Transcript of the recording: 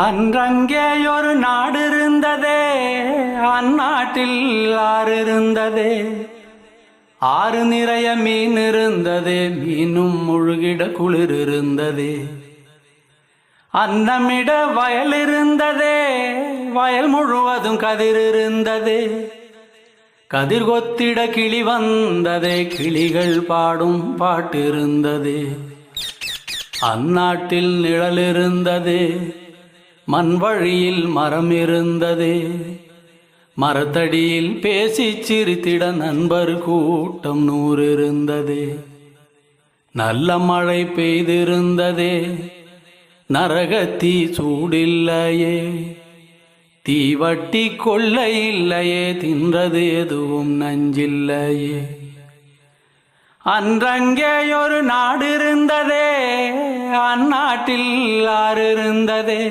அன்றங்கே ஒரு நாடு இருந்ததே, அந்நாட்டில் ஆறு இருந்ததே. ஆறு நிறைய மீன் இருந்ததே, மீனும் முழுகிட குளிர் இருந்ததே. அன்னமிட வயல் இருந்ததே, வயல் முழுவதும் கதிர் இருந்ததே. கதிர் கொத்திட கிளி வந்ததே, கிளிகள் பாடும் பாட்டு இருந்ததே. அந்நாட்டில் நிழல் இருந்ததே, மண் வழியில் மரம் இருந்ததே. மரத்தடியில் பேசி சிரித்திட நண்பர் கூட்டம் 100 இருந்ததே. நல்ல மழை பெய்திருந்ததே, நரகத்தீ சூடில்லையே. தீவட்டி கொள்ளை இல்லையே, தின்றது எதுவும் நஞ்சில்லையே. அன்றங்கே ஒரு நாடு இருந்ததே, அந்நாட்டில் ஆறு இருந்ததே.